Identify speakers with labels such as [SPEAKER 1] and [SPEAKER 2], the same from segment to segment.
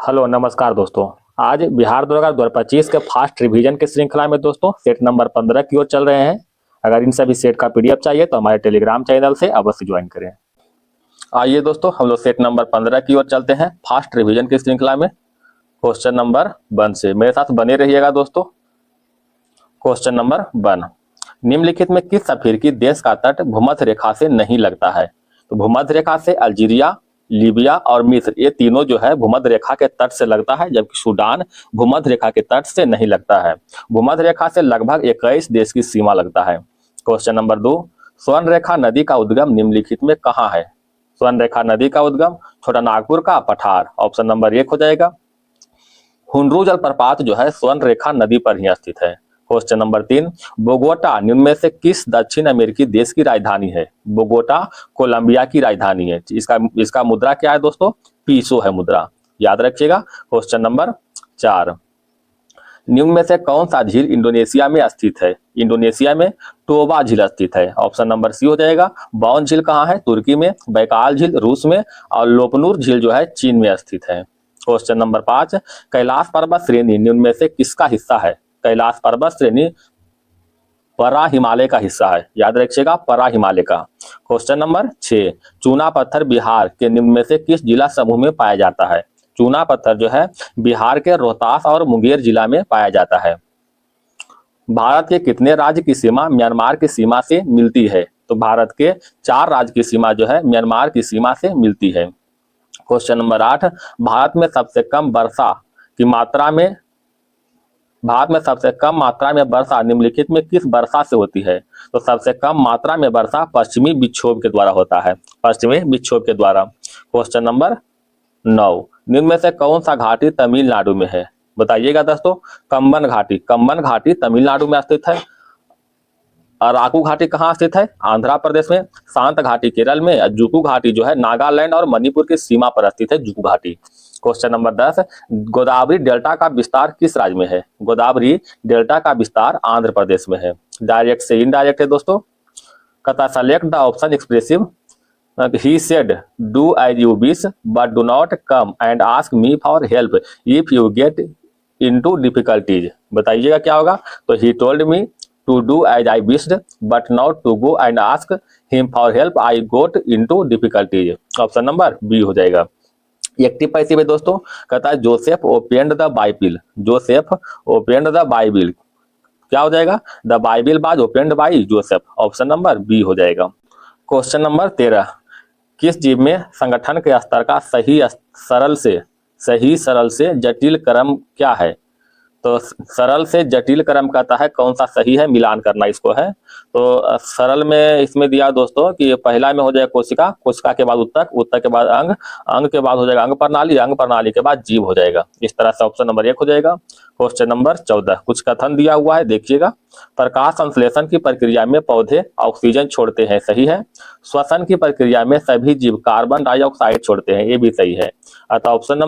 [SPEAKER 1] Hello नमस्कार दोस्तों। आज बिहार 2025 के फास्ट रिवीजन की श्रृंखला में दोस्तों सेट नंबर 15 की ओर चल रहे हैं। अगर इन सभी सेट का पीडीएफ चाहिए तो हमारे टेलीग्राम चैनल से अवश्य ज्वाइन करें। आइए दोस्तों हम लोग सेट नंबर 15 की ओर चलते हैं फास्ट रिवीजन की श्रृंखला में क्वेश्चन नंबर 1 से। मेरे साथ बने रहिएगा दोस्तों। क्वेश्चन नंबर 1, निम्नलिखित में किस अफ्रीकी देश का तट भूमध्य रेखा से नहीं लगता है? तो भूमध्य रेखा से अल्जीरिया, लीबिया और मिस्र, ये तीनों जो है भूमध्य रेखा के तट से लगता है, जबकि सूडान भूमध्य रेखा के तट से नहीं लगता है। भूमध्य रेखा से लगभग 21 देश की सीमा लगता है। क्वेश्चन नंबर 2, स्वर्ण रेखा नदी का उद्गम निम्नलिखित में कहाँ है? स्वर्ण रेखा नदी का उद्गम छोटा नागपुर का पठार, ऑप्शन नंबर 1 हो जाएगा। हुंड्रू जलप्रपात जो है स्वर्ण रेखा नदी पर ही स्थित है। क्वेश्चन नंबर 3, बोगोटा निम्न में से किस दक्षिण अमेरिकी देश की राजधानी है? बोगोटा कोलंबिया की राजधानी है। इसका मुद्रा क्या है दोस्तों? पीसो है मुद्रा, याद रखिएगा। क्वेश्चन नंबर 4, निम्न में से कौन सा झील इंडोनेशिया में स्थित है? इंडोनेशिया में टोबा झील स्थित है, ऑप्शन नंबर सी हो जाएगा। बौन झील कहाँ है? तुर्की में। बैकाल झील रूस में और लोपनूर झील जो है चीन में स्थित है। क्वेश्चन नंबर 5, कैलाश पर्वत श्रेणी निम्न में से किसका हिस्सा है? कैलाश पर्वत श्रेणी परा हिमालय का हिस्सा है, याद रखिएगा, परा हिमालय का। क्वेश्चन नंबर 6, चूना पत्थर बिहार के निम्न में से किस जिला समूह में पाया जाता है? चूना पत्थर जो है बिहार के रोहतास और मुंगेर जिला में पाया जाता है। भारत के कितने राज्य की सीमा म्यांमार की सीमा से मिलती है? तो भारत के 4 राज्य की सीमा जो है म्यांमार की सीमा से मिलती है। क्वेश्चन नंबर 8, भारत में सबसे कम मात्रा में वर्षा निम्नलिखित में किस वर्षा से होती है? तो सबसे कम मात्रा में वर्षा पश्चिमी विक्षोभ के द्वारा होता है, पश्चिमी विक्षोभ के द्वारा। क्वेश्चन नंबर 9, निम्न में से कौन सा घाटी तमिलनाडु में है? बताइएगा दोस्तों। कंबन घाटी तमिलनाडु में स्थित है। अराकू घाटी कहाँ स्थित है? आंध्र प्रदेश में। शांत घाटी केरल में। जुकू घाटी जो है नागालैंड और मणिपुर की सीमा पर स्थित है, जुकू घाटी। क्वेश्चन नंबर 10, गोदावरी डेल्टा का विस्तार किस राज्य में है? गोदावरी डेल्टा का विस्तार आंध्र प्रदेश में है। डायरेक्ट से इनडायरेक्ट है दोस्तों। कथा select the option expressive. He said do as you wish but do not come and ask me for help if you get into difficulties. बताइएगा क्या होगा? तो he told me to do as I wished but not to go and ask him for help I got into difficulties। Option number B हो जाएगा। Active passive है दोस्तों। कहता है Joseph opened the Bible. Joseph opened the Bible, क्या हो जाएगा? The Bible was opened by Joseph, option number B हो जाएगा। क्वेश्चन नंबर 13, किस जीव में संगठन के स्तर का सही सरल से जटिल क्रम क्या है? तो सरल से जटिल क्रम कहता है कौन सा सही है, मिलान करना इसको है। तो सरल में इसमें दिया दोस्तों कि पहला में हो जाएगा कोशिका, कोशिका के बाद उत्तक, उत्तक के बाद अंग, अंग के बाद हो जाएगा अंग प्रणाली, अंग प्रणाली के बाद जीव हो जाएगा। इस तरह से ऑप्शन नंबर 1 हो जाएगा। क्वेश्चन नंबर 14, कुछ कथन दिया हुआ है, देखिएगा। प्रकाश संश्लेषण की प्रक्रिया में पौधे ऑक्सीजन छोड़ते हैं, सही है। श्वसन की प्रक्रिया में सभी जीव कार्बन डाइऑक्साइड छोड़ते हैं, ये भी सही है। अतः ऑप्शन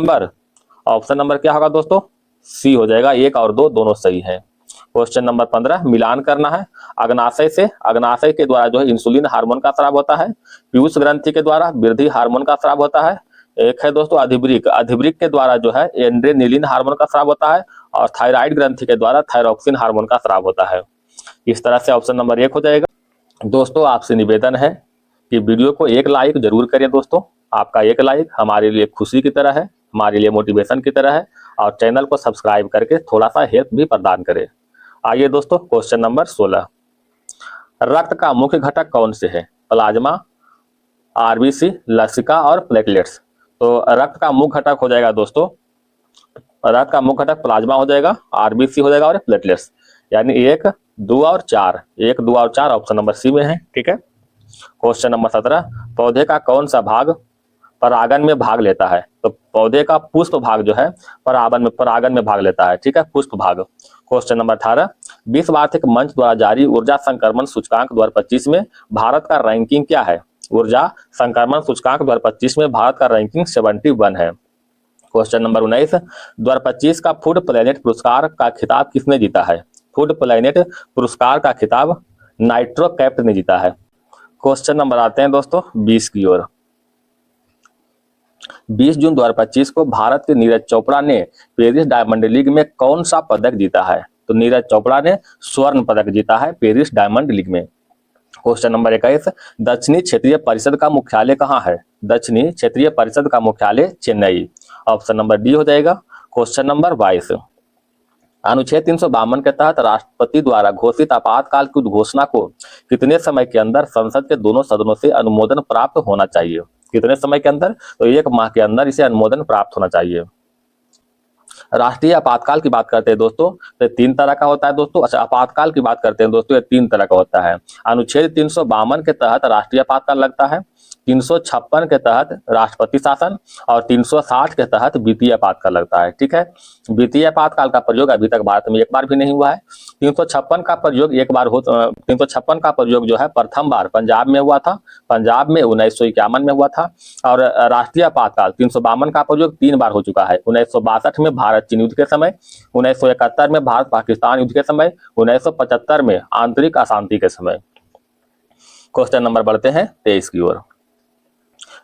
[SPEAKER 1] नंबर क्या होगा दोस्तों? सी हो जाएगा। 1 और 2 दोनों सही है। क्वेश्चन नंबर 15, मिलान करना है। अग्नाशय के द्वारा जो है इंसुलिन हार्मोन का स्राव होता है। पीयूष ग्रंथि के द्वारा वृद्धि हार्मोन का स्राव होता है। एक है दोस्तों अधिवृक्क के द्वारा जो है एड्रेनलिन हार्मोन का स्राव होता है। और थायराइड ग्रंथि के द्वारा थायरोक्सिन हार्मोन का स्राव होता है। इस तरह से ऑप्शन नंबर 1 हो जाएगा। दोस्तों आपसे निवेदन है कि वीडियो को एक लाइक जरूर करें दोस्तों। आपका एक लाइक हमारे लिए खुशी की तरह है, हमारे लिए मोटिवेशन की तरह है। और चैनल को सब्सक्राइब करके थोड़ा सा हेल्प भी प्रदान करें। आइए दोस्तों क्वेश्चन नंबर 16, रक्त का मुख्य घटक कौन से है? प्लाज्मा, आरबीसी, लसिका और प्लेटलेट्स। तो रक्त का मुख्य घटक हो जाएगा दोस्तों, रक्त का मुख्य घटक प्लाज्मा हो जाएगा, आरबीसी हो जाएगा और प्लेटलेट्स। यानी 1, 2 और 4, 1, 2 और 4 ऑप्शन नंबर सी में है, ठीक है। क्वेश्चन नंबर 17, पौधे का कौन सा भाग परागन में भाग लेता है? तो पौधे का पुष्प भाग जो है परागन में भाग लेता है, ठीक है, पुष्प भाग। क्वेश्चन नंबर 18, विश्व आर्थिक मंच द्वारा जारी ऊर्जा संक्रमण सूचकांक 2025 में भारत का रैंकिंग क्या है? ऊर्जा संक्रमण सूचकांक 2025 में भारत का रैंकिंग 71 है। क्वेश्चन नंबर 19, 2025 का फूड प्लेनेट पुरस्कार का खिताब किसने जीता है? फूड प्लेनेट पुरस्कार का खिताब नाइट्रो कैप्ट ने जीता है। क्वेश्चन नंबर आते हैं दोस्तों 20 की ओर। 20 जून 2025 को भारत के नीरज चोपड़ा ने पेरिस डायमंड लीग में कौन सा पदक जीता है? तो नीरज चोपड़ा ने स्वर्ण पदक जीता है पेरिस डायमंड लीग में। क्वेश्चन नंबर 21, दक्षिणी क्षेत्रीय परिषद का मुख्यालय कहाँ है? दक्षिणी क्षेत्रीय परिषद का मुख्यालय चेन्नई। ऑप्शन नंबर डी हो जाएगा। क्वेश्चन नंबर 22, अनुच्छेद 352 के तहत राष्ट्रपति द्वारा घोषित आपातकाल की उद्घोषणा को कितने समय के अंदर संसद के दोनों सदनों से अनुमोदन प्राप्त होना चाहिए? कितने समय के अंदर? तो 1 माह के अंदर इसे अनुमोदन प्राप्त होना चाहिए। राष्ट्रीय आपातकाल की बात करते हैं दोस्तों, तो 3 तरह का होता है दोस्तों। अच्छा, आपातकाल की बात करते हैं दोस्तों, ये 3 तरह का होता है। अनुच्छेद 352 के तहत राष्ट्रीय आपातकाल लगता है, 356 के तहत राष्ट्रपति शासन और 360 के तहत वित्तीय आपातकाल लगता है। ठीक है, वित्तीय आपातकाल का प्रयोग अभी तक भारत में एक बार भी नहीं हुआ है। 356 का प्रयोग 356 का प्रयोग जो है प्रथम बार पंजाब में हुआ था, पंजाब में 1951 में हुआ था। और राष्ट्रीय आपातकाल 352 का प्रयोग 3 बार हो चुका है, 1962 में भारत चीन युद्ध के समय, 1971 में भारत पाकिस्तान युद्ध के समय, 1975 में आंतरिक अशांति के समय। क्वेश्चन नंबर बढ़ते हैं 23 की ओर।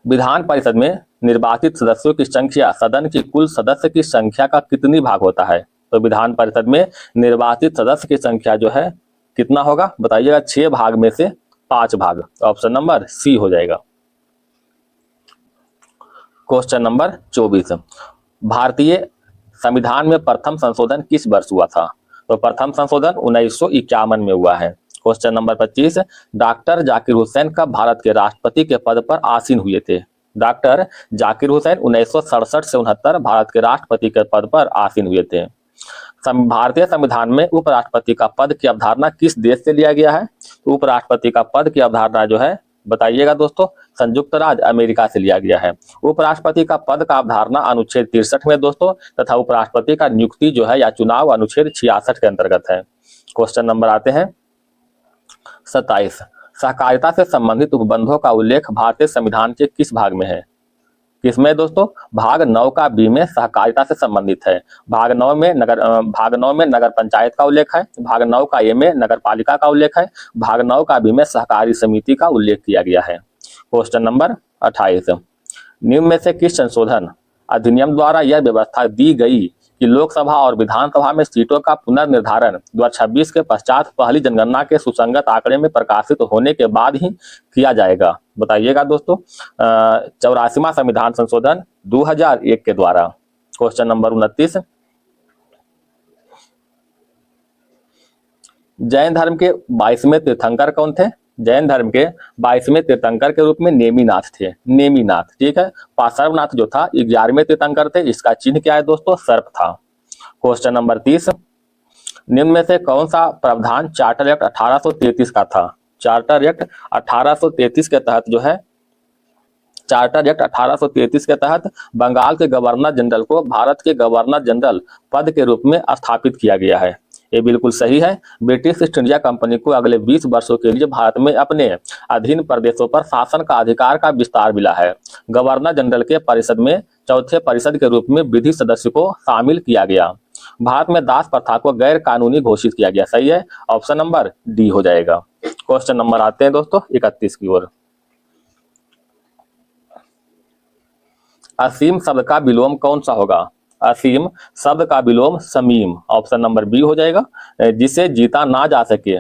[SPEAKER 1] विधान परिषद में निर्वाचित सदस्यों की संख्या सदन की कुल सदस्य की संख्या का कितनी भाग होता है? तो विधान परिषद में निर्वाचित सदस्य की संख्या जो है कितना होगा बताइएगा? 6 भाग में से 5 भाग। ऑप्शन नंबर सी हो जाएगा। क्वेश्चन नंबर 24, भारतीय संविधान में प्रथम संशोधन किस वर्ष हुआ था? तो प्रथम संशोधन 1951 में हुआ है। Question number 25, doctor Zakir Hussain कब भारत के राष्ट्रपति के पद पर आसीन हुए थे? डॉक्टर जाकिर हुसैन 1967 से 69 भारत के राष्ट्रपति के पद पर आसीन हुए थे। भारतीय संविधान में उपराष्ट्रपति का पद की अवधारणा किस देश से लिया गया है? उपराष्ट्रपति का पद की अवधारणा जो है बताइएगा दोस्तों, संयुक्त राज्य अमेरिका से लिया गया है। उपराष्ट्रपति का पद का अवधारणा अनुच्छेद 63 में दोस्तों, तथा उपराष्ट्रपति का नियुक्ति जो है या चुनाव अनुच्छेद 66 के अंतर्गत है। क्वेश्चन नंबर आते हैं 27, सहकारिता से संबंधित उपबंधों का उल्लेख भारतीय संविधान के किस भाग में है? किसमें दोस्तों? भाग 9 का बी में सहकारिता से संबंधित है। भाग 9 में नगर पंचायत का उल्लेख है, भाग 9 का ए में नगर पालिका का उल्लेख है, भाग 9 का बी में सहकारी समिति का उल्लेख किया गया है। क्वेश्चन नंबर 28, निम्न में से किस संशोधन अधिनियम द्वारा यह व्यवस्था दी गई कि लोकसभा और विधानसभा में सीटों का पुनर्निर्धारण 2026 के पश्चात पहली जनगणना के सुसंगत आंकड़े में प्रकाशित होने के बाद ही किया जाएगा? बताइएगा दोस्तों। 84वां संविधान संशोधन 2001 के द्वारा। क्वेश्चन नंबर 29, जैन धर्म के 22वें तीर्थंकर कौन थे? जैन धर्म के 22वें तीर्थंकर के रूप में नेमिनाथ थे। नेमिनाथ, ठीक है। पार्श्वनाथ जो था 11वें तीर्थंकर थे, इसका चिन्ह क्या है दोस्तों? सर्प था। क्वेश्चन नंबर 30, निम्न में से कौन सा प्रावधान चार्टर एक्ट 1833 का था? चार्टर एक्ट 1833 के तहत जो है, चार्टर एक्ट 1833 के तहत बंगाल के गवर्नर जनरल को भारत के गवर्नर जनरल पद के रूप में स्थापित किया गया है। ये बिल्कुल सही है। ब्रिटिश ईस्ट इंडिया कंपनी को अगले 20 वर्षों के लिए भारत में अपने अधीन प्रदेशों पर शासन का अधिकार का विस्तार मिला है। गवर्नर जनरल के परिषद में चौथे परिषद के रूप में विधि सदस्य को शामिल किया गया। भारत में दास प्रथा को गैर कानूनी घोषित किया गया। सही है, ऑप्शन नंबर डी हो जाएगा। क्वेश्चन नंबर आते हैं दोस्तों 31 की ओर। असीम शब्द का विलोम कौन सा होगा? असीम शब्द का विलोम समीम। ऑप्शन नंबर बी हो जाएगा। जिसे जीता ना जा सके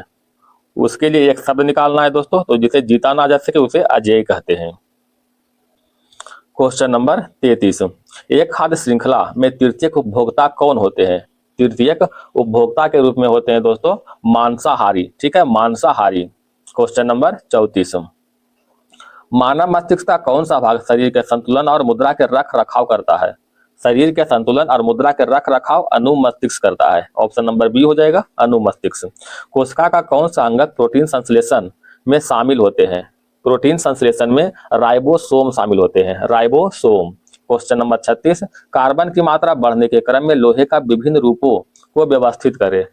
[SPEAKER 1] उसके लिए एक शब्द निकालना है दोस्तों, तो जिसे जीता ना जा सके उसे अजेय कहते हैं। क्वेश्चन नंबर 33, एक खाद्य श्रृंखला में तृतीयक उपभोक्ता कौन होते हैं? तृतीयक उपभोक्ता के रूप में होते हैं दोस्तों मांसाहारी। ठीक है, मांसाहारी। क्वेश्चन नंबर 34, मानव मस्तिष्क का कौन सा भाग शरीर के संतुलन और मुद्रा के रख रखाव करता है? शरीर के संतुलन और मुद्रा के रख रखाव अनुमस्तिष्क करता है। ऑप्शन नंबर बी हो जाएगा, अनुमस्तिष्क। कोशिका का कौन सा अंगक प्रोटीन संश्लेषण में शामिल होते हैं? प्रोटीन संश्लेषण में राइबोसोम शामिल होते हैं, राइबोसोम। क्वेश्चन नंबर 36, कार्बन की मात्रा बढ़ने के क्रम में लोहे का विभिन्न रूपों को व्यवस्थित करे।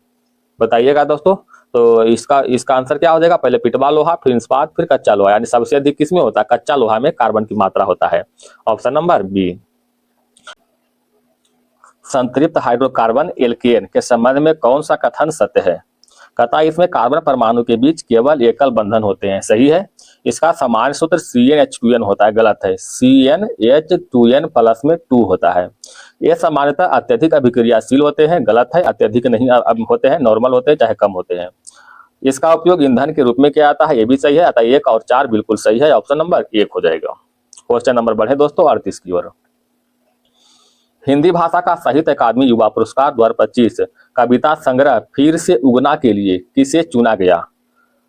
[SPEAKER 1] बताइएगा दोस्तों। तो इसका आंसर क्या हो जाएगा? पहले पिटवा लोहा, फिर इस्पात, फिर कच्चा लोहा। यानी सबसे अधिक किसमें होता है? कच्चा लोहा में कार्बन की मात्रा होता है। Option number B. संतृप्त हाइड्रोकार्बन एल्केन के संबंध में कौन सा कथन सत्य है?
[SPEAKER 2] कहता है इसमें कार्बन परमाणु के बीच केवल एकल बंधन होते हैं, सही है। इसका सामान्य सूत्र CnH2n होता है, गलत है, CnH2n प्लस में 2 होता है। ये सामान्यतः अत्यधिक अभिक्रियाशील होते हैं, गलत है, अत्यधिक नहीं होते हैं, नॉर्मल होते हैं चाहे कम होते हैं। इसका उपयोग ईंधन के रूप में किया जाता है, ये भी सही है, अतः 1 और 4 बिल्कुल सही है, ऑप्शन नंबर 1 हो जाएगा। क्वेश्चन नंबर बढ़े दोस्तों 38 की ओर। हिंदी भाषा का साहित्य अकादमी युवा पुरस्कार 2025 कविता संग्रह फिर से उगना के लिए किसे चुना गया?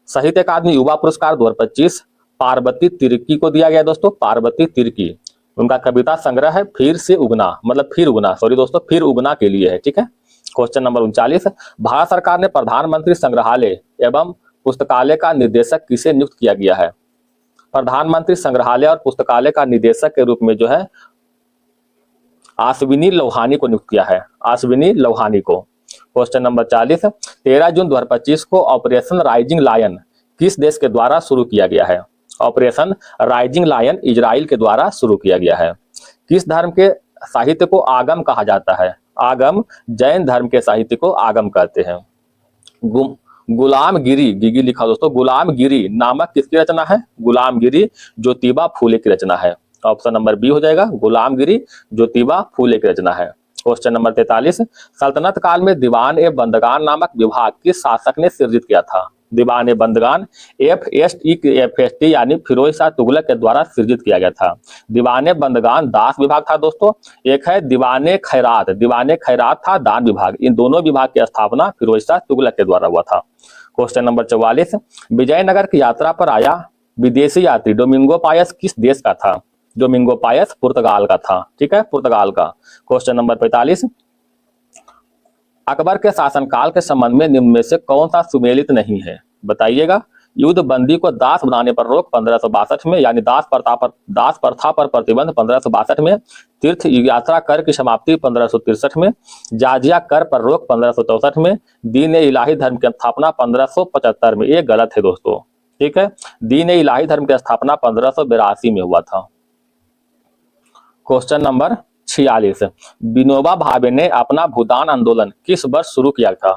[SPEAKER 2] साहित्य अकादमी युवा पुरस्कार 2025 पार्वती तिर्की को दिया गया दोस्तों, पार्वती तिर्की। उनका कविता संग्रह है फिर से उगना, मतलब फिर उगना, सॉरी दोस्तों, फिर उगना के लिए है, ठीक है। क्वेश्चन नंबर 39, भारत सरकार ने प्रधानमंत्री संग्रहालय एवं पुस्तकालय का निदेशक किसे नियुक्त किया गया है? प्रधानमंत्री संग्रहालय और पुस्तकालय का निदेशक के रूप में जो है अश्विनी लोहानी को नियुक्त किया है, अश्विनी लोहानी को। क्वेश्चन नंबर 40, 13 जून 2025 को ऑपरेशन राइजिंग लायन किस देश के द्वारा शुरू किया गया है? ऑपरेशन राइजिंग लायन इजराइल के द्वारा शुरू किया गया है। किस धर्म के साहित्य को आगम कहा जाता है? आगम जैन धर्म के साहित्य को आगम कहते हैं। गुलामगिरी, गिगी लिखा दोस्तों, गुलामगिरी नामक किसकी रचना है? गुलामगिरी ज्योतिबा फूले की रचना है, ऑप्शन नंबर बी हो जाएगा, गुलामगिरी ज्योतिबा फूले की रचना है। क्वेश्चन नंबर 43, सल्तनत काल में दीवान ए बंदगान नामक विभाग किस शासक ने सृजित किया था? दीवान ए बंदगान FST यानी फिरोज शाह तुगलक के द्वारा सृजित किया गया था। दीवान ए बंदगान दास विभाग था दोस्तों, एक है दीवान ए खैरात, दीवान ए खैरात था दान विभाग। इन दोनों विभाग की स्थापना फिरोज शाह तुगलक के द्वारा हुआ था। क्वेश्चन नंबर 44, विजयनगर की यात्रा पर आया विदेशी यात्री डोमिंगो पायस किस देश का था? डोमिंगो पायस पुर्तगाल का था, ठीक है, पुर्तगाल का। क्वेश्चन नंबर 45, अकबर के शासनकाल के संबंध में निम्न में से कौन सा सुमेलित नहीं है? बताइएगा। युद्ध बंदी को दास बनाने पर रोक 1562 में, यानी दास प्रथा पर प्रतिबंध 1562 में, तीर्थ यात्रा कर की समाप्ति 1563 में, जाजिया कर पर रोक 1564 में, दीन ए इलाही धर्म की स्थापना 1575 में। ये गलत है दोस्तों, ठीक है, दीन ए इलाही धर्म की स्थापना 1582 में हुआ था। क्वेश्चन नंबर 46, विनोबा भावे ने अपना भूदान आंदोलन किस वर्ष शुरू किया था?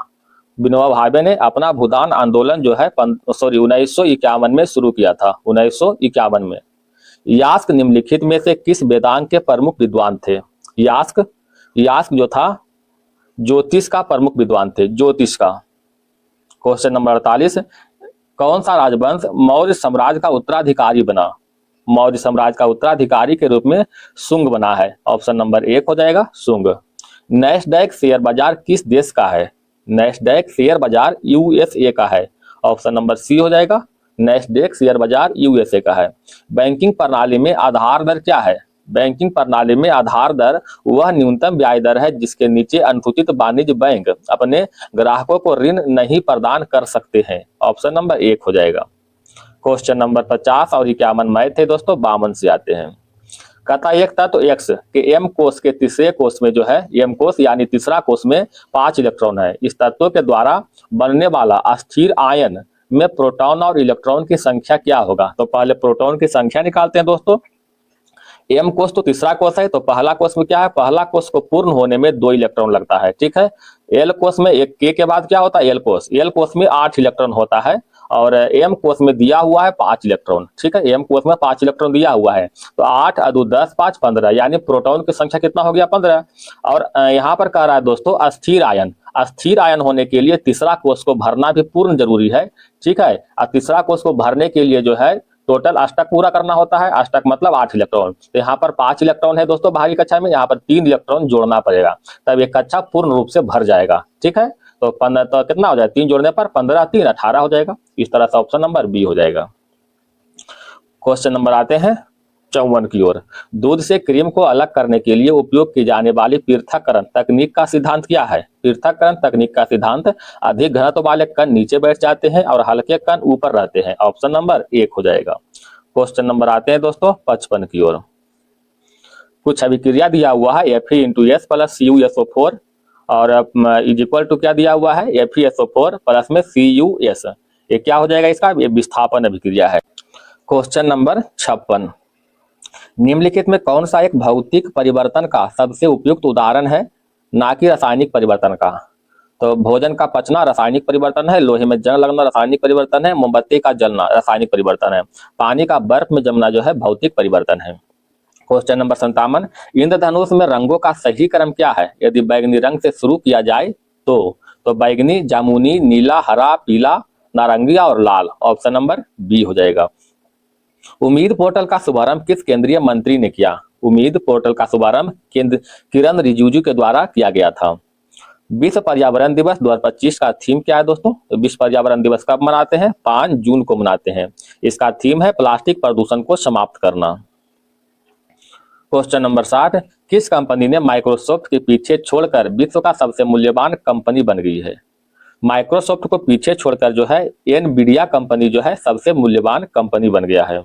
[SPEAKER 2] विनोबा भावे ने अपना भूदान आंदोलन जो है 1951 में शुरू किया था, 1951 में। यास्क निम्नलिखित में से किस वेदांग के प्रमुख विद्वान थे? यास्क जो था ज्योतिष का प्रमुख विद्वान थे, ज्योतिष का। क्वेश्चन नंबर 48, कौन सा राजवंश मौर्य साम्राज्य का उत्तराधिकारी बना? मौर्य साम्राज्य का उत्तराधिकारी के रूप में शुंग बना है, ऑप्शन नंबर 1 हो जाएगा, शुंग। नैस्डैक शेयर बाजार किस देश का है? नैस्डैक शेयर बाजार USA का है, ऑप्शन नंबर सी हो जाएगा, नैस्डैक शेयर बाजार USA का है। बैंकिंग प्रणाली में आधार दर क्या है? बैंकिंग प्रणाली में आधार दर वह न्यूनतम ब्याज दर है जिसके नीचे अनुसूचित वाणिज्य बैंक अपने ग्राहकों को ऋण नहीं प्रदान कर सकते हैं, ऑप्शन नंबर 1 हो जाएगा। क्वेश्चन नंबर 50 और 51 मैथ थे दोस्तों, 52 से आते हैं। कहता एक तत्व X के M कोष के तीसरे कोष में जो है, M कोष यानी तीसरा कोष में 5 इलेक्ट्रॉन है। इस तत्व के द्वारा बनने वाला अस्थिर आयन में प्रोटॉन और इलेक्ट्रॉन की संख्या क्या होगा? तो पहले प्रोटॉन की संख्या निकालते हैं दोस्तों। M कोष तो तीसरा कोष है, तो पहला कोष में क्या है? पहला कोष को पूर्ण होने में 2 इलेक्ट्रॉन लगता है, ठीक है। L कोष में एक K के बाद क्या होता है? L कोष में 8 इलेक्ट्रॉन होता है और M कोष में दिया हुआ है 5 इलेक्ट्रॉन, ठीक है। M कोष में 5 इलेक्ट्रॉन दिया हुआ है, तो 8 × 2 10 5 15, यानी प्रोटॉन की संख्या कितना हो गया? 15। और यहाँ पर कह रहा है दोस्तों अस्थिर आयन होने के लिए तीसरा कोष को भरना भी पूर्ण जरूरी है, ठीक है। और तीसरा कोष को भरने के लिए जो है टोटल अष्टक पूरा करना होता है, अष्टक मतलब 8 इलेक्ट्रॉन। तो यहाँ पर 5 इलेक्ट्रॉन है दोस्तों भागी कक्षा में, यहाँ पर 3 इलेक्ट्रॉन जोड़ना पड़ेगा, तब एक कक्षा पूर्ण रूप से भर जाएगा, ठीक है। तो 15 तो कितना हो जाएगा? 3 जोड़ने पर 15 3 18 हो जाएगा। इस तरह से ऑप्शन नंबर बी हो जाएगा। क्वेश्चन नंबर आते हैं 54 की ओर। दूध से क्रीम को अलग करने के लिए उपयोग की जाने वाली पृथक्करण तकनीक का सिद्धांत क्या है? पृथक्करण तकनीक का सिद्धांत अधिक घनत्व वाले कण नीचे बैठ जाते हैं और हल्के कण ऊपर रहते हैं, ऑप्शन नंबर 1 हो जाएगा। क्वेश्चन नंबर आते हैं दोस्तों 55 की ओर। कुछ अभिक्रिया दिया हुआ है Fe(S) + CuSO4 और इज इक्वल टू क्या दिया हुआ है? FeSO4 प्लस में CuS। ये क्या हो जाएगा इसका? ये विस्थापन अभिक्रिया है। क्वेश्चन नंबर 56, निम्नलिखित में कौन सा एक भौतिक परिवर्तन का सबसे उपयुक्त उदाहरण है, ना कि रासायनिक परिवर्तन का?
[SPEAKER 1] तो भोजन का पचना रासायनिक परिवर्तन है, लोहे में जंग लगना रासायनिक परिवर्तन है, मोमबत्ती का जलना रासायनिक परिवर्तन है, पानी का बर्फ में जमना जो है भौतिक परिवर्तन है। क्वेश्चन नंबर 57, इंद्रधनुष में रंगों का सही क्रम क्या है? यदि बैगनी रंग से शुरू किया जाए तो बैगनी, जामुनी, नीला, हरा, पीला, नारंगी और लाल। ऑप्शन नंबर बी हो जाएगा। उम्मीद पोर्टल का शुभारंभ किस केंद्रीय मंत्री ने किया? उम्मीद पोर्टल का शुभारंभ किरण रिजिजू के द्वारा किया गया था। विश्व पर्यावरण दिवस 2025 का थीम क्या है दोस्तों? तो विश्व पर्यावरण दिवस कब मनाते हैं? 5 जून को मनाते हैं। इसका थीम है प्लास्टिक प्रदूषण को समाप्त करना। क्वेश्चन नंबर 60, किस कंपनी ने माइक्रोसॉफ्ट के पीछे छोड़कर विश्व का सबसे मूल्यवान कंपनी बन गई है? माइक्रोसॉफ्ट को पीछे छोड़कर जो है एनवीडिया कंपनी जो है सबसे मूल्यवान कंपनी बन गया है।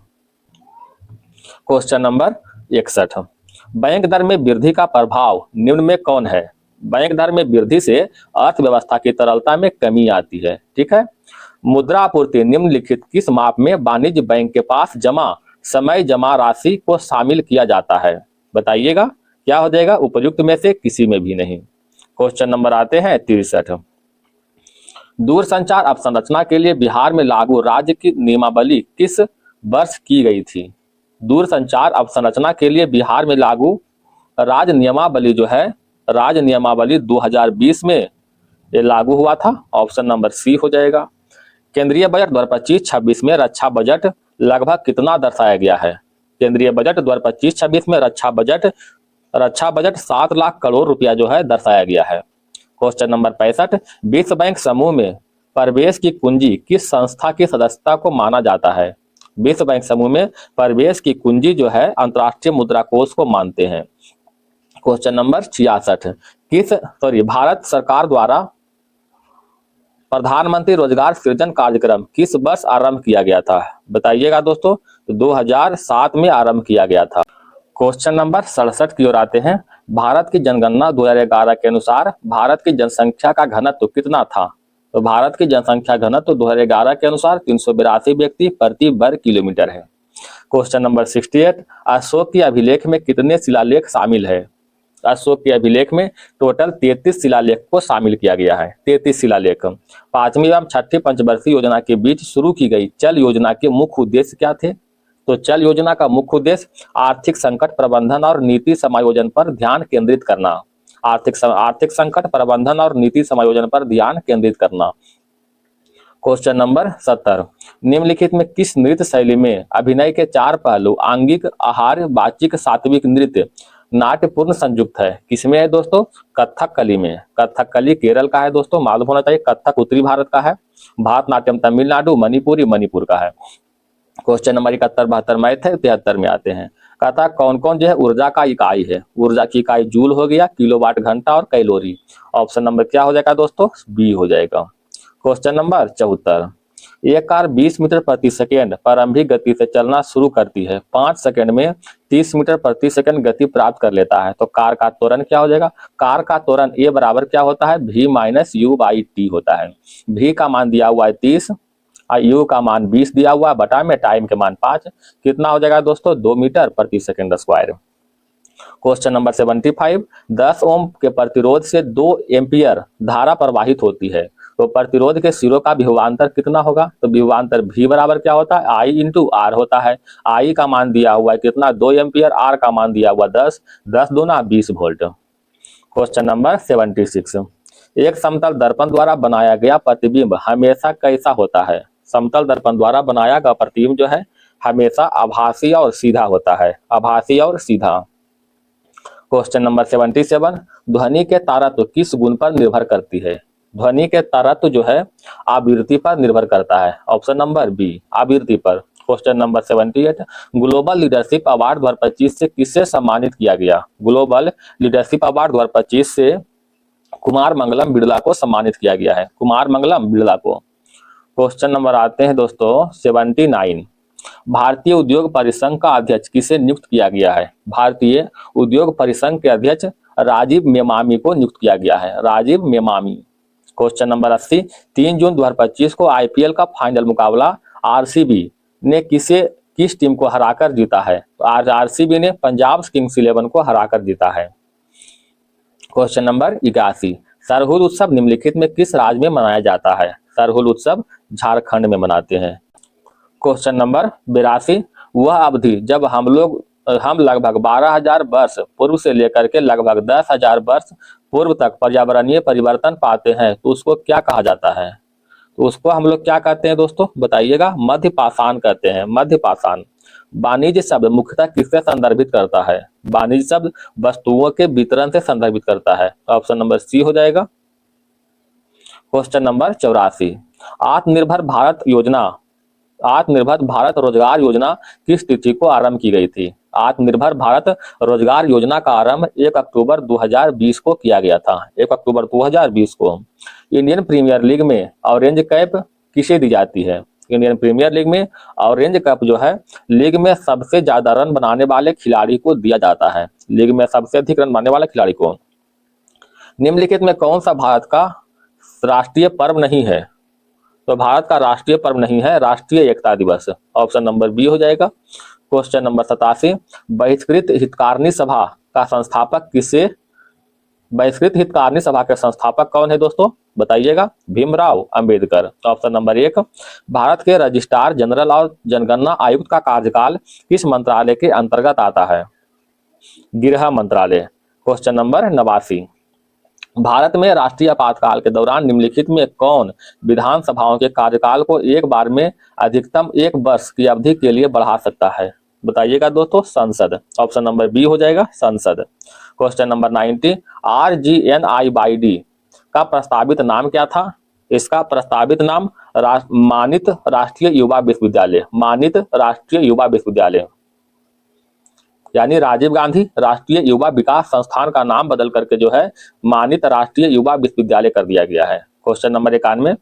[SPEAKER 1] क्वेश्चन नंबर 61, बैंक दर में वृद्धि का प्रभाव निम्न में कौन है? बैंक दर में वृद्धि से अर्थव्यवस्था की तरलता में कमी आती है। ठीक है। मुद्रा आपूर्ति निम्नलिखित किस माप में वाणिज्य बैंक के पास समय जमा राशि को शामिल किया जाता है? बताइएगा क्या हो जाएगा? उपयुक्त में से किसी में भी नहीं। क्वेश्चन नंबर आते हैं 63, दूरसंचार अवसंरचना के लिए बिहार में लागू राज्य की नियमावली किस वर्ष की गई थी? दूरसंचार अवसंरचना के लिए बिहार में लागू राज्य नियमावली जो है राज्य नियमावली 2020 में ये लागू हुआ था। ऑप्शन नंबर सी हो जाएगा। केंद्रीय बजट 2025-26 में रक्षा बजट लगभग कितना दर्शाया गया है? केंद्रीय बजट 2025-26 में रक्षा बजट 7 लाख करोड़ रुपया जो है दर्शाया गया है। क्वेश्चन नंबर 65, विश्व बैंक समूह में प्रवेश की कुंजी किस संस्था की सदस्यता को माना जाता है? विश्व बैंक समूह में प्रवेश की कुंजी जो है अंतर्राष्ट्रीय मुद्रा कोष को मानते हैं। क्वेश्चन नंबर 66, भारत सरकार द्वारा प्रधानमंत्री रोजगार सृजन कार्यक्रम किस वर्ष आरंभ किया गया था? बताइएगा दोस्तों। तो 2007 में आरंभ किया गया था। क्वेश्चन नंबर 67 की ओर आते हैं। भारत की जनगणना 2011 के अनुसार भारत की जनसंख्या का घनत्व कितना था? तो भारत की जनसंख्या घनत्व 2011 के अनुसार 382 व्यक्ति प्रति वर्ग किलोमीटर है। क्वेश्चन नंबर 68, अशोक के अभिलेख में कितने शिलालेख शामिल है? अशोक के अभिलेख में टोटल 33 शिलालेख को शामिल किया गया है। 33 शिलालेख। 5वीं एवं 6ठी पंचवर्षीय योजना के बीच शुरू की गई चल योजना के मुख्य उद्देश्य क्या थे? तो चल योजना का मुख्य उद्देश्य आर्थिक संकट प्रबंधन और नीति समायोजन पर ध्यान केंद्रित करना। आर्थिक संकट प्रबंधन और नीति समायोजन पर ध्यान केंद्रित करना। क्वेश्चन नंबर 70, निम्नलिखित में किस नृत्य शैली में अभिनय के 4 पहलू आंगिक, आहार, वाचिक, सात्विक नृत्य नाट्यपूर्ण संयुक्त है? किसमें है दोस्तों? कथकली में। कथकली केरल का है दोस्तों, मालूम होना चाहिए। कथक उत्तरी भारत का है। भारतनाट्यम तमिलनाडु, मणिपुरी मणिपुर का है। क्वेश्चन नंबर 71, 72 मैथ है। 73 में आते हैं। कहता है कौन कौन जो है ऊर्जा का इकाई है? ऊर्जा की इकाई जूल हो गया, किलोवाट घंटा और कैलोरी। ऑप्शन नंबर क्या हो जाएगा दोस्तों? बी हो जाएगा। क्वेश्चन नंबर 74, एक कार 20 मीटर प्रति सेकेंड प्रारंभिक गति से चलना शुरू करती है। 5 सेकंड में 30 मीटर प्रति सेकंड गति प्राप्त कर लेता है। तो कार का त्वरण क्या हो जाएगा? कार का त्वरण ए बराबर क्या होता है? v minus you by T होता है। v का मान दिया हुआ है 30 और u का मान 20 दिया हुआ है, बटा में टाइम के मान 5। कितना हो जाएगा दोस्तों? 2 मीटर प्रति सेकंड स्क्वायर। क्वेश्चन नंबर 75, 10 ओम के प्रतिरोध से 2 एम्पियर धारा प्रवाहित होती है। तो प्रतिरोध के सिरों का विभवांतर कितना होगा? तो विभवांतर V बराबर क्या होता है? I इंटू R होता है। I का मान दिया हुआ है कितना? 2 एम्पियर। R का मान दिया हुआ 10 दूना 20 वोल्ट। क्वेश्चन नंबर 76, एक समतल दर्पण द्वारा बनाया गया प्रतिबिंब हमेशा कैसा होता है? समतल दर्पण द्वारा बनाया गया प्रतिबिंब जो है हमेशा आभासी और सीधा होता है। आभासी और सीधा। क्वेश्चन नंबर 77, ध्वनि के तारत्व किस गुण पर निर्भर करती है? ध्वनि के तारत्व जो है आवृत्ति पर निर्भर करता है। ऑप्शन नंबर बी, आवृत्ति पर। Question number 78, global leadership award 2025 से किससे सम्मानित किया गया? ग्लोबल लीडरशिप अवार्ड 2025 से कुमार मंगलम बिड़ला को सम्मानित किया गया है। कुमार मंगलम बिड़ला को। क्वेश्चन नंबर आते हैं दोस्तों 79, भारतीय उद्योग परिसंघ का अध्यक्ष किसे नियुक्त किया गया है? भारतीय उद्योग परिसंघ के अध्यक्ष राजीव मेमामी को नियुक्त किया गया है। राजीव मेमामी। क्वेश्चन नंबर 80, 3 जून 2025 को आईपीएल का फाइनल मुकाबला आरसीबी ने किस टीम को हराकर जीता है? तो आज आरसीबी ने पंजाब किंग्स 11 को हराकर जीता है। क्वेश्चन नंबर 81,
[SPEAKER 2] सरहुल उत्सव निम्नलिखित में किस राज्य में मनाया जाता है? सरहुल उत्सव झारखंड में मनाते हैं। क्वेश्चन नंबर 82, वह अवधि जब हम लगभग 12,000 वर्ष पूर्व से लेकर के लगभग 10,000 वर्ष पूर्व तक पर्यावरणीय परिवर्तन पाते हैं तो उसको क्या कहा जाता है? तो उसको हम लोग क्या कहते हैं दोस्तों, बताइएगा। मध्य पाषाण कहते हैं, मध्य पाषाण। वाणिज्य शब्द मुख्यतः किससे संदर्भित करता है? वाणिज्य शब्द वस्तुओं के वितरण से संदर्भित करता है। ऑप्शन नंबर सी हो जाएगा। क्वेश्चन नंबर 84, आत्मनिर्भर भारत रोजगार योजना किस तिथि को आरंभ की गई थी? आत्मनिर्भर भारत रोजगार योजना का आरंभ 1 अक्टूबर 2020 को किया गया था। 1 अक्टूबर 2020 को। इंडियन प्रीमियर लीग में ऑरेंज कैप किसे दी जाती है? इंडियन प्रीमियर लीग में ऑरेंज कैप जो है लीग में सबसे ज्यादा रन बनाने वाले खिलाड़ी को दिया जाता है। लीग में सबसे अधिक रन बनाने वाले खिलाड़ी को। निम्नलिखित में कौन सा भारत का राष्ट्रीय पर्व नहीं है? तो भारत का राष्ट्रीय पर्व नहीं है राष्ट्रीय एकता दिवस। ऑप्शन नंबर बी हो जाएगा। क्वेश्चन नंबर 87, बहिष्कृत हितकारिणी सभा का संस्थापक बहिष्कृत हितकारिणी सभा के संस्थापक कौन है दोस्तों, बताइएगा। भीमराव अंबेडकर। ऑप्शन नंबर 1, भारत के रजिस्ट्रार जनरल और जनगणना आयुक्त का कार्यकाल किस मंत्रालय के अंतर्गत आता है? गृह मंत्रालय। क्वेश्चन नंबर 89, भारत में राष्ट्रीय आपातकाल के दौरान निम्नलिखित में कौन विधानसभाओं के कार्यकाल को एक बार में अधिकतम 1 वर्ष की अवधि के लिए बढ़ा सकता है? बताइएगा दोस्तों। संसद। ऑप्शन नंबर बी हो जाएगा, संसद। क्वेश्चन नंबर 90, RGNIYD का प्रस्तावित नाम क्या था? इसका प्रस्तावित नाम मानित राष्ट्रीय युवा विश्वविद्यालय। मानित राष्ट्रीय युवा विश्वविद्यालय यानी राजीव गांधी राष्ट्रीय युवा विकास संस्थान का नाम बदल करके जो है मानित राष्ट्रीय युवा विश्वविद्यालय कर दिया गया है। क्वेश्चन नंबर 91,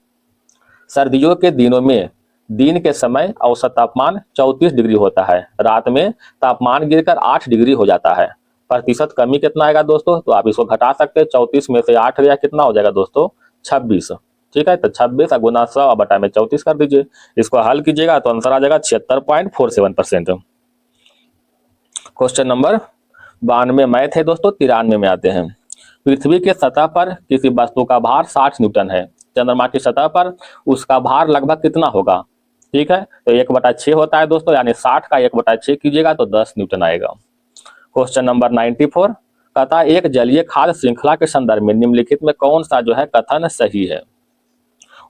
[SPEAKER 2] सर्दियों के दिनों में दिन के समय औसत तापमान 34 डिग्री होता है, रात में तापमान गिरकर 8 डिग्री हो जाता है। प्रतिशत कमी कितना आएगा दोस्तों? तो आप इसको घटा सकते हैं। 34 में से 8 गया कितना हो जाएगा दोस्तों? 26। ठीक है, तो 26 गुना 100 बटा में 34 कर दीजिए। इसको हल कीजिएगा तो आंसर आ जाएगा 76.47%। क्वेश्चन नंबर 92 मैथ है दोस्तों। 93 में आते हैं। पृथ्वी के सतह पर किसी वस्तु का भार 60 न्यूटन है, चंद्रमा की सतह पर उसका भार लगभग कितना होगा? ठीक है, तो 1/6 होता है दोस्तों, यानी 60 का 1/6 कीजिएगा तो 10 न्यूटन आएगा। क्वेश्चन नंबर 94 कहता है एक जलीय खाद्य श्रृंखला के संदर्भ में निम्नलिखित में कौन सा जो है कथन सही है?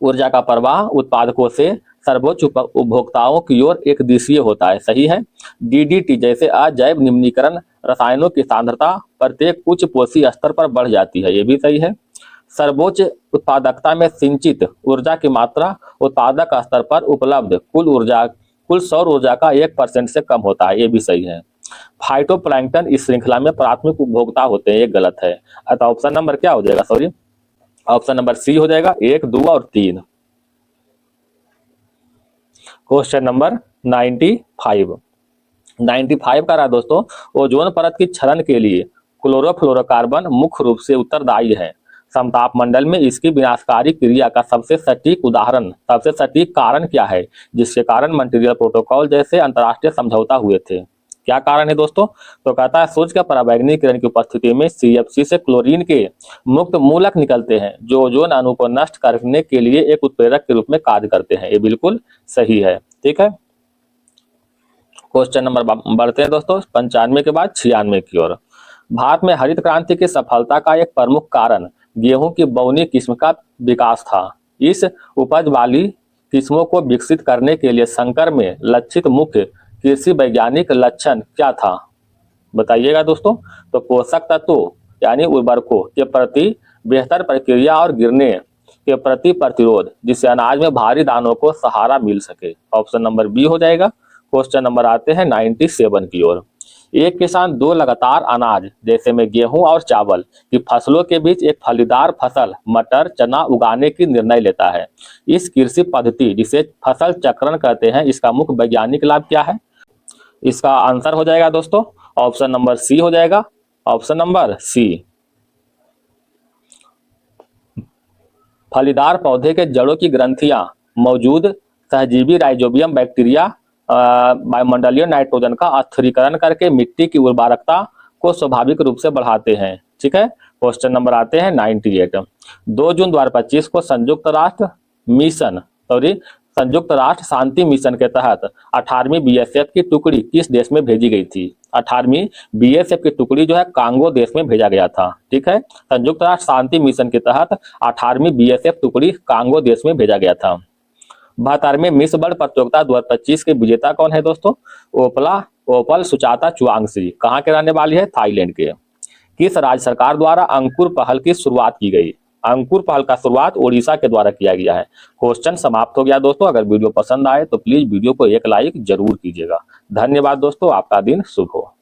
[SPEAKER 2] ऊर्जा का प्रवाह उत्पादकों से सर्वोच्च उपभोक्ताओं की ओर एक दिशीय होता है, सही है। DDT जैसे अजैव निम्नीकरण रसायनों की सांद्रता प्रत्येक उच्च पोषी स्तर पर बढ़ जाती है, ये भी सही है। सर्वोच्च उत्पादकता में सिंचित ऊर्जा की मात्रा उत्पादक स्तर पर उपलब्ध कुल सौर ऊर्जा का 1% से कम होता है, ये भी सही है। फाइटोप्लैंक्टन इस श्रृंखला में प्राथमिक उपभोक्ता होते हैं, ये गलत है। अतः ऑप्शन नंबर क्या हो जाएगा? सॉरी, ऑप्शन नंबर सी हो जाएगा, 1, 2 और 3। क्वेश्चन नंबर 95 का रहा दोस्तों, ओजोन परत की क्षरण के लिए क्लोरोफ्लोरोकार्बन मुख्य रूप से उत्तरदायी है। समताप मंडल में इसकी विनाशकारी क्रिया का सबसे सटीक कारण क्या है जिसके कारण मॉन्ट्रियल प्रोटोकॉल जैसे अंतर्राष्ट्रीय समझौता हुए थे? क्या कारण है दोस्तों? तो कहता है सूर्य के पराबैंगनी किरण की उपस्थिति में CFC से क्लोरीन के मुक्त मूलक निकलते हैं जो ओजोन अणु को नष्ट करने के लिए एक उत्प्रेरक के रूप में कार्य करते हैं, ये बिल्कुल सही है। ठीक है, क्वेश्चन नंबर बढ़ते हैं दोस्तों 95 के बाद 96 की ओर। भारत में हरित क्रांति की सफलता का एक प्रमुख कारण गेहूं की बौनी किस्म का विकास था। इस उपज वाली किस्मों को विकसित करने के लिए संकर में लक्षित मुख्य कृषि वैज्ञानिक लक्षण क्या था? बताइएगा दोस्तों। तो पोषक तत्वों यानी उर्वरकों के प्रति बेहतर प्रक्रिया और गिरने के प्रति प्रतिरोध, जिससे अनाज में भारी दानों को सहारा मिल सके। ऑप्शन नंबर बी हो जाएगा। क्वेश्चन नंबर आते हैं 97 की ओर। एक किसान 2 लगातार अनाज जैसे में गेहूं और चावल की फसलों के बीच एक फलीदार फसल मटर चना उगाने की निर्णय लेता है। इस कृषि पद्धति जिसे फसल चक्रण कहते हैं, इसका मुख्य वैज्ञानिक लाभ क्या है? इसका आंसर हो जाएगा दोस्तों ऑप्शन नंबर सी हो जाएगा। ऑप्शन नंबर सी, फलीदार पौधे के जड़ों की ग्रंथियां मौजूद सहजीवी राइजोबियम बैक्टीरिया वायुमंडलीय नाइट्रोजन का अस्थिरीकरण करके मिट्टी की उर्वरकता को स्वाभाविक रूप से बढ़ाते हैं। ठीक है। क्वेश्चन नंबर आते हैं 98। 2 जून 2025 को संयुक्त राष्ट्र शांति मिशन के तहत 18वीं बीएसएफ की टुकड़ी किस देश में भेजी गई थी? 18वीं बीएसएफ की टुकड़ी जो है कांगो देश में भेजा गया था। ठीक है, संयुक्त राष्ट्र शांति मिशन के तहत 18वीं बीएसएफ टुकड़ी कांगो देश में भेजा गया था। 72वें मिस वर्ल्ड प्रतियोगिता 2025 के विजेता कौन है दोस्तों? ओपल सुचाता चुआंगसी। कहाँ के रहने वाली है? थाईलैंड के। किस राज्य सरकार द्वारा अंकुर पहल की शुरुआत की गई? अंकुर पहल का शुरुआत ओडिशा के द्वारा किया गया है। क्वेश्चन समाप्त हो गया दोस्तों। अगर वीडियो पसंद आए तो प्लीज वीडियो को एक लाइक जरूर कीजिएगा। धन्यवाद दोस्तों, आपका दिन शुभ हो।